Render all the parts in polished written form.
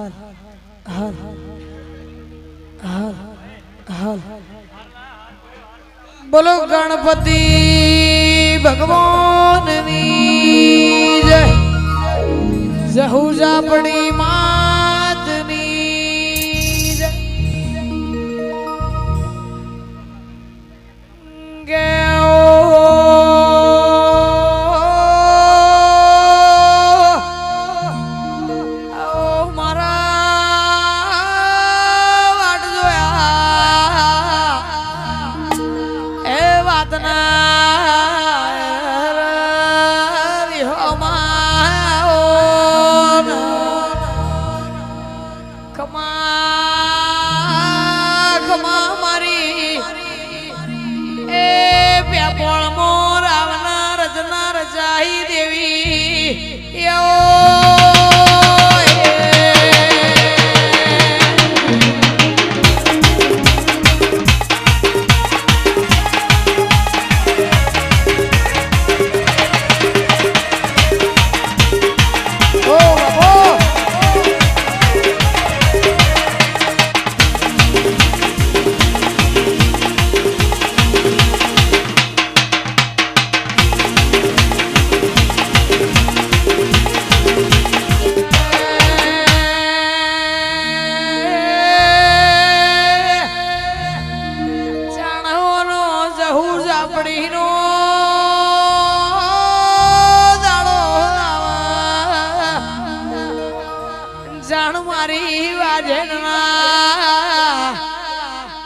હાલ હાલ હાલ બોલો ગણપતિ ભગવાનની જય જહુજા પડી માતની જય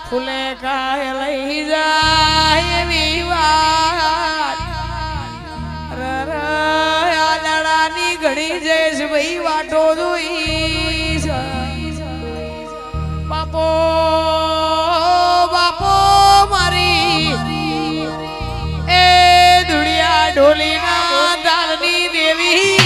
ફૂલે કાય લઈ જાય વિવાદ દાડાની ઘણી જઈશ ભાઈ વાટો જોઈશ બાપો બાપો મારી એ દુડિયા ઢોલીના દાલની દેવી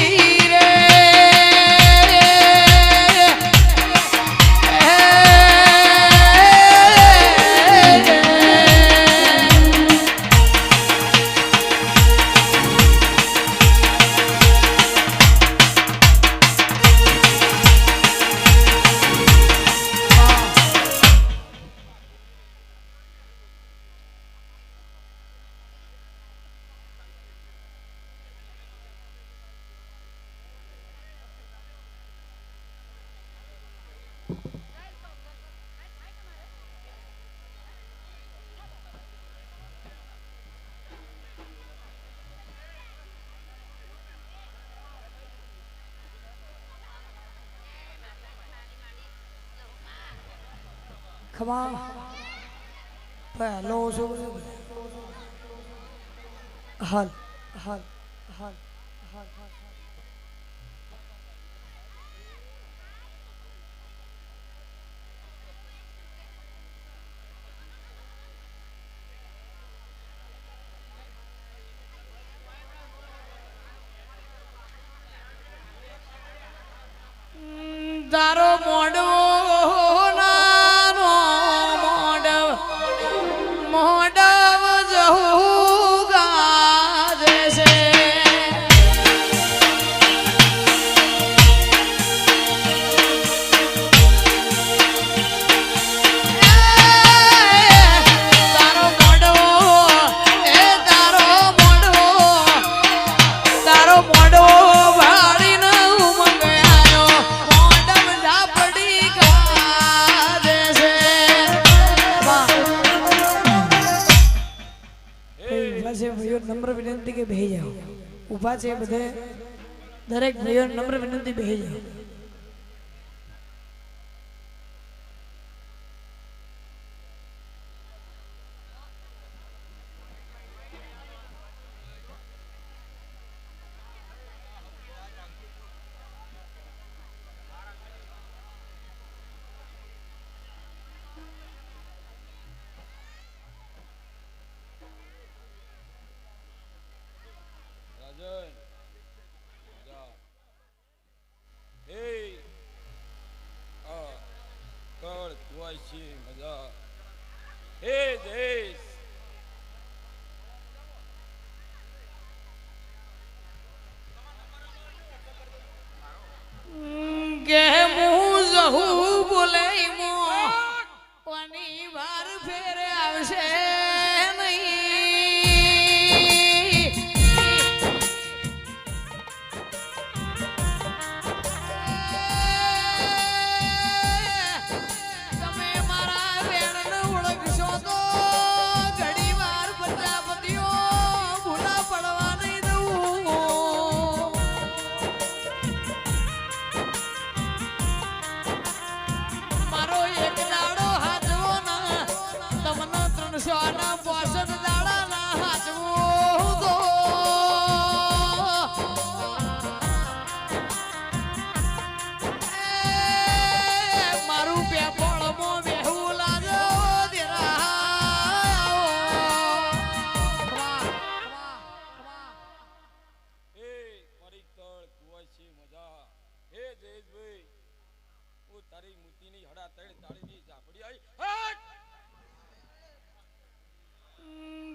ખમા પહેલો શું હાલ હાલ હાલ હાલ તારો મોડો નમ્ર વિનંતી કે બેહી જાઓ ઊભા છે બધે દરેક ભાઈઓને નમ્ર વિનંતી બેહી જાઓ કે મું વહુ બોલે મો કોની વાર ફેરે આવશે નહીં તમે મારા વેણને ઓળખશો તો ઘડી વાર પ્રજાપતિઓ ભૂલા પડવા નહીં દઉં મારો એક દાડો હાચવો ના તમને 365 દાડા ના હાચવો તો મારું પેપળમાં બેહું લાજો તારી મૂર્તિની હડા તળ તાળીની ઝાપડી આવી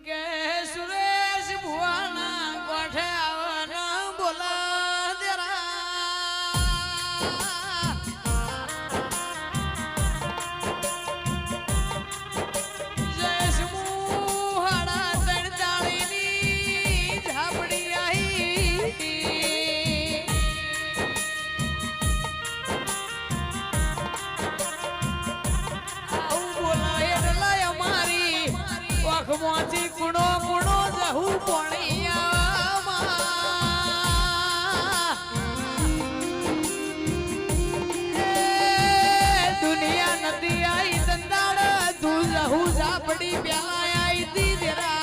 કે સુરેશ ભુવાના કોઠે આવના બોલા દેરા જયેશ મુહાડા તળ તાળીની ઝાપડી આવી મોતી કુણો કુણો જહુ પોણિયા દુનિયા નથી આઈ તંદાડ તું જહુ ઝાપડી પ્યાલા આઈ દીધરા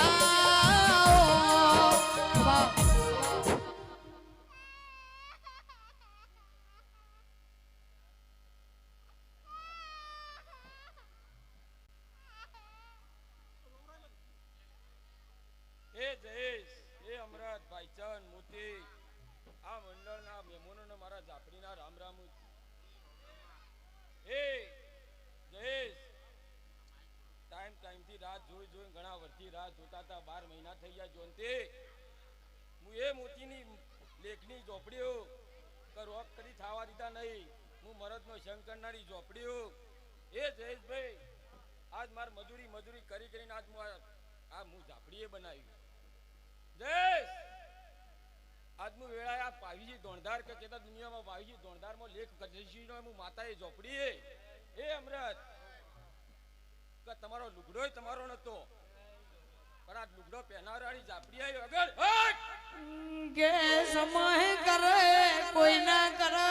જયેશ એ અમરત ભાઈચંદ મોતી આ મંડળના મહેમાનોને મારા ઝાપડીના રામ રામ એ જયેશ ટાઈમથી રાત જોઈ ઘણા વર્ષથી રાત જોતા હતા 12 મહિના થઈ ગયા જોનતે હું એ મોતીની લેખની ઝોપડીઓ રોક કરી થાવા દીધા નહીં હું મરદનો સંગ કરનારી ઝોપડીઓ એ જયેશભાઈ આજ માર મજૂરી કરીને આજ હું ઝાપડીએ બનાવી જયેશ આજનું વેળા આ પાવીજી ધોણધાર કે કેતા દુનિયામાં પાવીજી ધોણધારમાં લેખ કજસીનો હું માતાએ ઝોપડીએ એ અમરત કે તમારો લુગડો તમારો નતો પણ આ લુગડો પહેનારાની ઝાપડી આવી અગર કે સમય કરે કોઈ ના કરે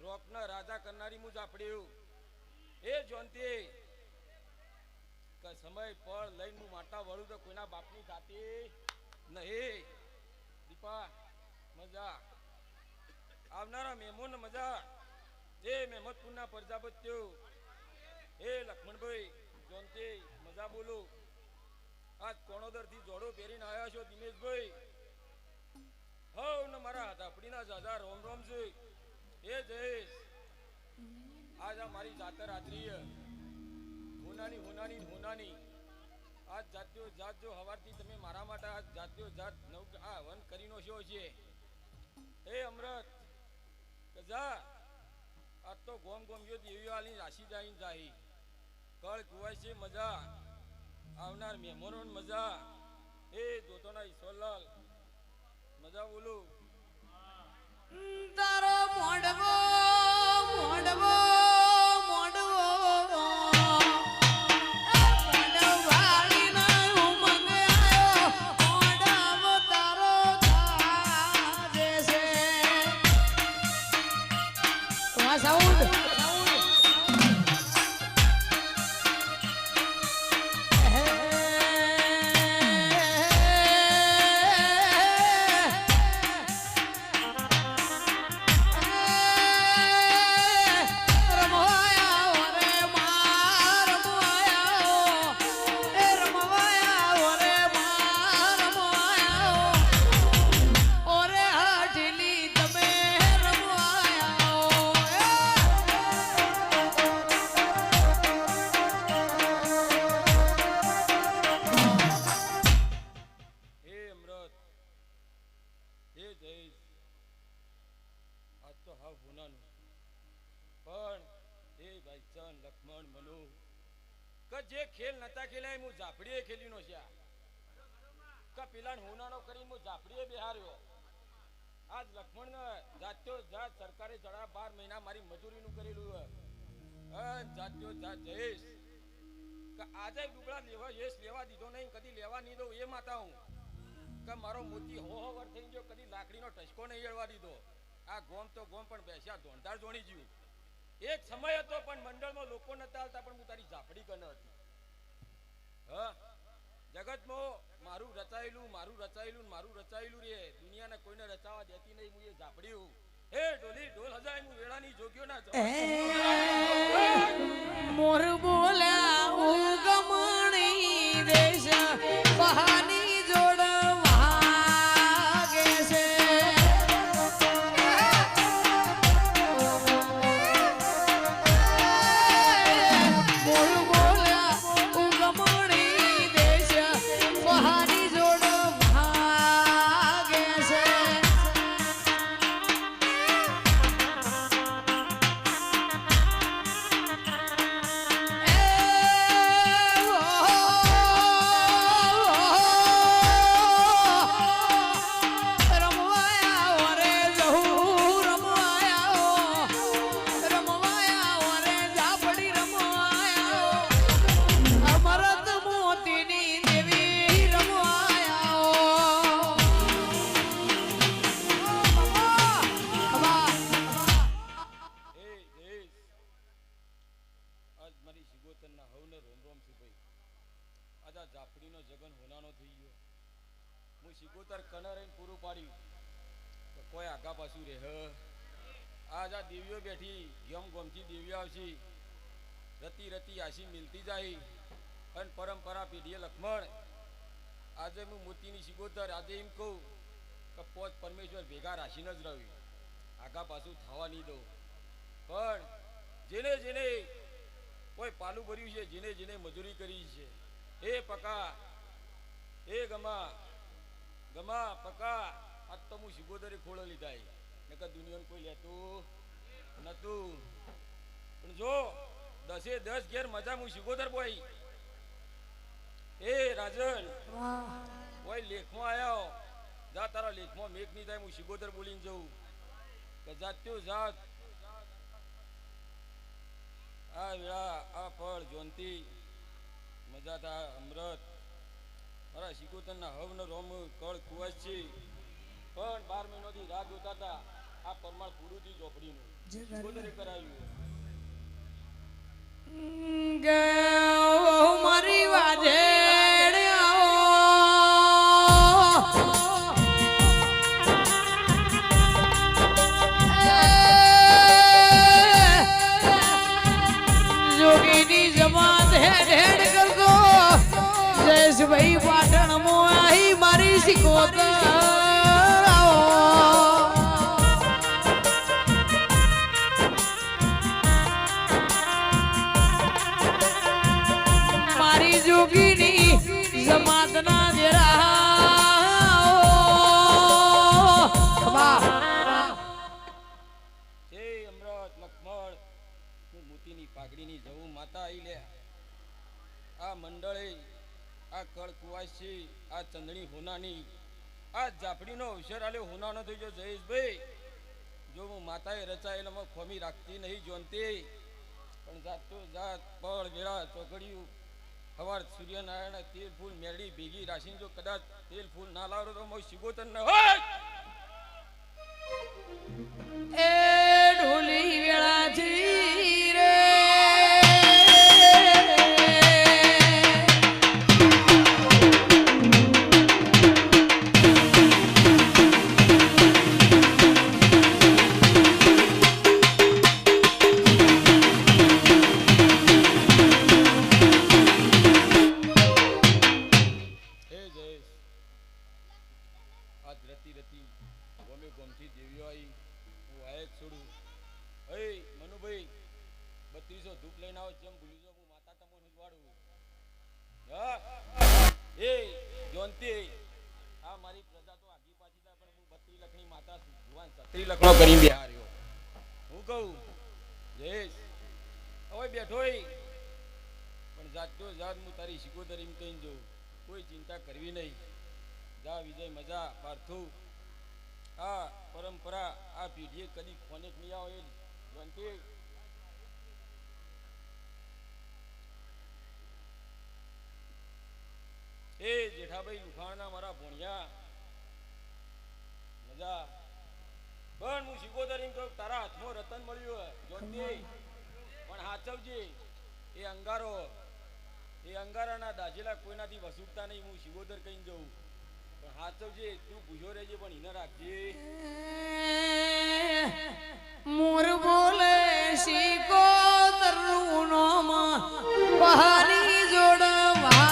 રોકના રાજા કરનારી હું ઝાપડ્યું એ જોનતી કે સમય પર લઈને હું માટા વળું તો કોઈના બાપની જાતી નહીં દીપા મજા આવનારા મહેમાન મજા એ મહેમદપુરના પ્રજાપતિઓ એ લક્ષ્મણભાઈ જોનતી મજા બોલું આજ કોણોદર થી જોડો પહેરીને આવ્યા છો દિનેશભાઈ હવ ને મારા ઝાપડીના જાજા રોમ રોમ છે એ જયેશ આજ આ મારી જાતર રાત્રિ હોનાની આજ જાત્યો જાત જો હવારથી તમે મારા માટે આજ જાત્યો જાત નવ આ વન કરીનો શો છે એ અમરત કજા આજ તો ગોમ યો દેવી વાલી રાશી જાઈ જાહી કળ કુવાય છે મજા આવનાર મહેમાનો મજા એ દોતોના ઈશ્વરલાલ મજા બોલું તારો મોડવો મોડવો મોડવો મોડવાળી ના ઉમંગે કરશન લક્ષ્મણ મનુ કે જે ખેલ નતા ખેલ્યા હું ઝાપડીએ ખેલીનો છે કે પેલા હોનાનો કરીને હું ઝાપડીએ બેહાર્યો આજ લક્ષ્મણ જાત્યો જાત સરકારે જણા 12 મહિના મારી મજૂરીનું કરેલું જાત્યો જાત જઈશ કે આજે ડુબળા લેવા યશ લેવા દીધો નહીં કદી લેવા નહીં દો એ માતા હું કે મારો મોતી હો વર થઈ ગયો કદી લાકડીનો ટચકો નહીં એળવા દીધો આ ગોમ તો ગોમ પણ બેસ્યા ધોંધાર જોણી જ્યું એક સમય હતો પણ મંડળમાં લોકો નતા આવતા પણ હું તારી ઝાપડી કન હતી હા જગતમાં મારું રચાયેલું રે દુનિયાને કોઈને રચાવા દેતી નહીં હું એ ઝાપડ્યું હે ઢોલી ઢોલ હજાય હું વેળાની જોગ્યો ના મોર બોલ્યા ઉગમણી દેશ બહાની જોડ વાગે છે મોર બોલ્યા ઉગમણી દેશ બહાની જોડ વાગે છે ઝાપડીનો જગન હોનાનો થઈ ગયો હું શિકોતર કનર પૂરું પાડ્યું તો કોઈ આગા પાછું રે આજ આ દેવીઓ બેઠી ગમ ગમથી દેવીઓ આવશે રતી રતી આશી મિલતી જાય અને પરંપરા પેઢીએ લક્ષ્મણ આજે હું મોતીની શિકોતર આજે એમ કહું કે પોત પરમેશ્વર ભેગા રાશીને જ રહ્યું આગા પાછું થવા નહીં દઉં પણ જેને જેને કોઈ પાલું ભર્યું છે જેને જેને મજૂરી કરી છે એ પકા એ ગમા ગમા પકા આજ તો હું શિકોતરે ખોળો લીધા નકર દુનિયાને કોઈ લેતું નતું પણ જો 10 ઘેર મજા હું શિકોતર બોય એ રાજન કોઈ લેખમાં આવ્યો જા તારા લેખમાં મેઘ નહીં થાય હું શિકોતર બોલીને જઉં કે જાત્યો જાત આ વેળા આ ફળ જોનતી મજા થા અમૃત મારા શિકોતરના હવનો રોમ કળ કુવાસ છે પણ 12 મહિનોથી રાહ જોતા હતા આ પરમાળ પૂરું થી ચોપડીનું શિકોતરે કરાવ્યું મારી વાજે જોગીની જમાત હેડ હેડ કરતો જયેશભાઈ પાટણ મોહી મારી શિકોતર મારી જોગીની જમાતના જેરા હે અમૃત લક્ષ્મણ હું મોતીની પાઘડીની જવું માતા આઈ લે આ મંડળે આ કળ કુવાસી આ ચંદણી હોનાની આ ઝાપડીનો અવસર આલ્યો હોનાનો થઈ ગયો જયેશભાઈ જો હું માતાએ રચાયેલામાં ખોમી રાખતી નહીં જોનતી પણ જાતો જાત પળ વેળા ચોકડિયું સવાર સૂર્યનારાયણ તેલ ફૂલ મેળી ભેગી રાશિને જો કદાચ તેલ ફૂલ ના લાવડો તો હું શિકોતર ન હોય એ ઢોલી વેળાજી રે ગોમથી દેવીઓ આવી હું આયત છોડું હે મનુભાઈ 3200 ધૂપ લઈને આવો જેમ ભૂલી જાવ હું માતા તમને ઉજવાડું હા એ જોનતી આ મારી પ્રજા તો આગી પાછી થાય પણ હું 32 લખની માતા ભગવાન 36 લખનો કરી બેહાર્યો હું કહું જયેશ હવે બેઠો પણ જાતો જાત હું તારી શિકોતરી કહીને જોઉં, કોઈ ચિંતા કરવી નહીં. જા વિજય મજા પાર્થું. આ પરંપરા આ પેઢીએ કદી ખોને નહીં આવે જયંતિ. એ જેઠાભાઈ લુખાણના મારા ભોણિયા મજા પણ હું શિકોતરી કહું તારા હાથમાં રતન મળ્યું જોતી પણ હાચવજે. એ અંગારાના દાજેલા કોઈનાથી વસૂકતા નહીં. હું શિકોતર કહીને જઉં પણ હાચવજે. તું ભૂજો રહેજે પણ એને રાખજે. મોર બોલે શિકોતર નું નામ પહાની જોડવા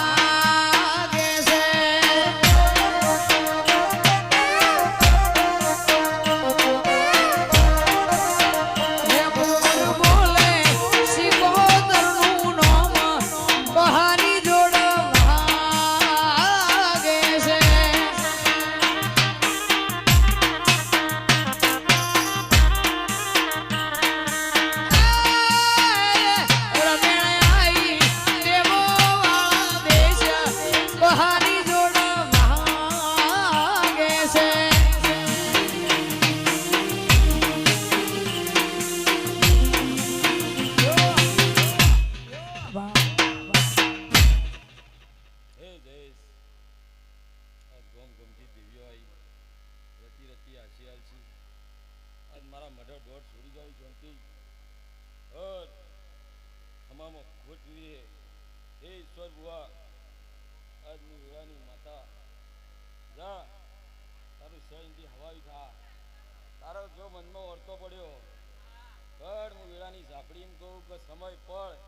સમય પડ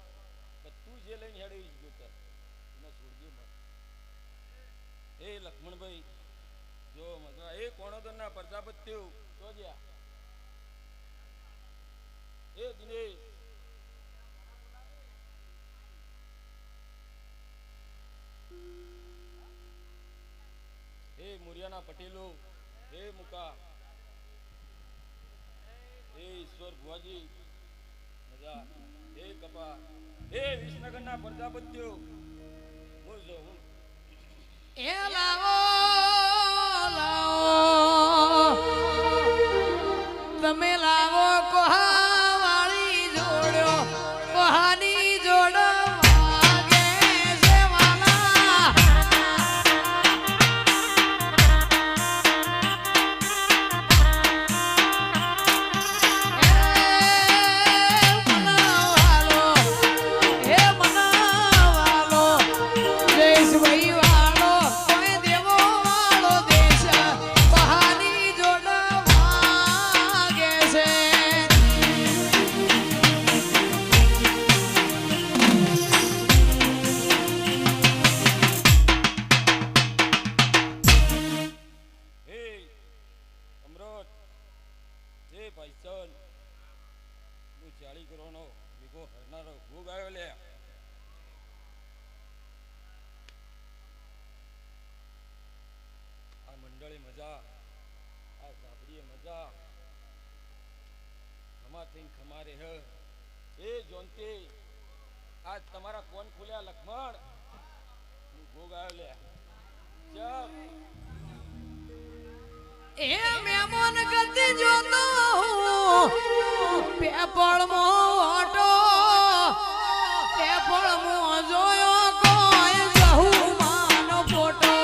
કે તું જે લઈને હેડી ગયો એને છોડજે મત. એ લક્ષ્મણભાઈ જો મજા એ કોણોદરના પ્રજાપત્યો જો જ્યા એ દિનેશ એ મુરિયાના પટેલો એ મુકા એ ઈશ્વર ભુવાજી મજા એ કપા એ વિસનગરના પ્રજાપત્યો હું જો હું એ લાવો લાવો તમે લાવો કોહા વાળી જોડ્યો કોહાની જોડો ખમારે હ એ જોનતે આજ તમારા કોણ ખોલ્યા લક્ષ્મણ હું ભોગ આવ્યો લે ચપ એ મેમન ગતિ જોતો પેપળ મો ઓટો પેપળ મો જોયો કોઈ બહુ માનો ફોટો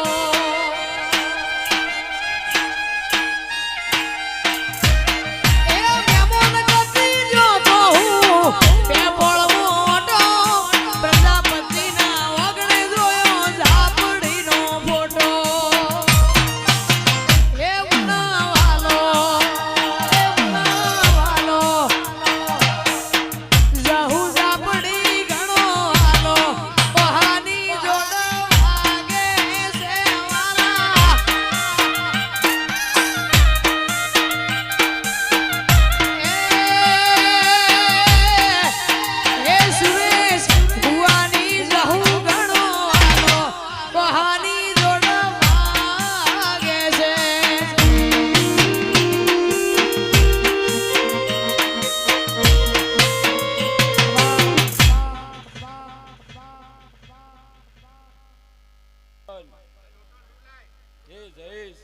હે જયેશ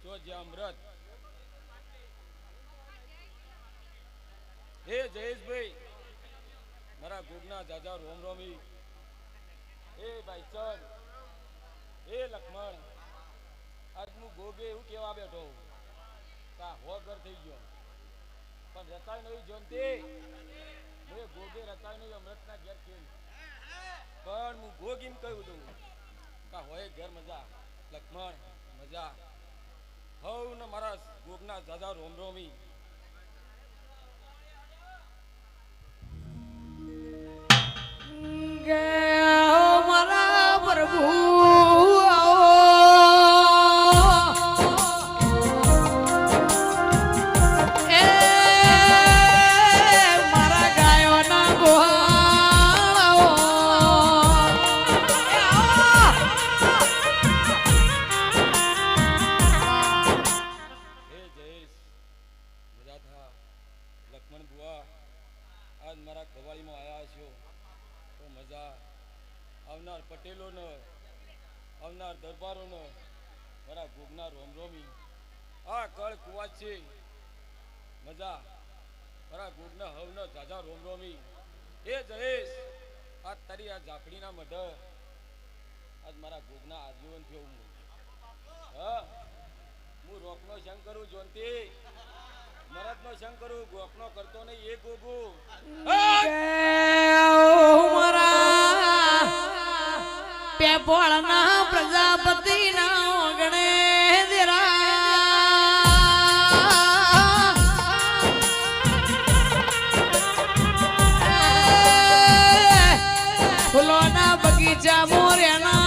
જો જે અમૃત હે જયેશભાઈ મારા ગોગના જાજા રોમ રોમી હે ભાઈચંદ હે લક્ષ્મણ આજ હું ગોગે એવું કહેવા બેઠો કા હો ઘર થઈ ગયો પણ રચાય નહીં જોનતી મેં ગોગે રચાય નહીં અમૃતના ઘેર કેમ પણ હું ગોગ એમ કહ્યું હતું કા હોય ઘર મજા લક્ષ્મણ મજા હવ ને મારા ગોગના જાજા રોમ રોમી કે મારા પ્રભુ એ મારા ગાયોના ગોહાળો હે જયેશ મજા થા લક્ષ્મણ બુઆ આજ મારા કવાળીમાં આવ્યા છો તો મજા આવનાર પટેલોને આવનાર દરબારોને મારા ગોગના રોમ રોમી આ કળ કુવાજ છે મજા મારા ગોગના હવને જાજા રોમ રોમી એ જયેશ આ તારી આ ઝાપડીના મઢ આજ મારા ગોગના આજીવન થયો હું હા હું રોકનો સંગ કરું જોનતી મરદનો સંગ કરું ગોકનો કરતો નહીં એ ગોગુ પેપળના પ્રજાપતિના ઓગણે ફૂલોના બગીચા મોર્યાના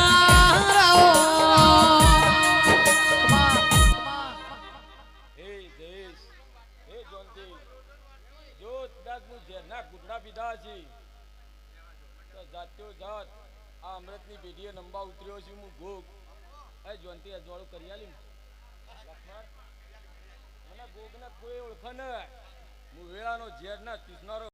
હે જયેશ હે જોનતી જો કદાચ હું ઝેરના ઘૂંટડા પીધા છે તો જાત્યો જાત આ અમૃતની પેઢીએ નંબા ઉતર્યો છું હું ગોગ એ જોનતી અજવાળું કરી આલી લક્ષ્મણ મને ગોગને કોઈ ઓળખે ન હું વેળાનો ઝેરના ચૂસનારો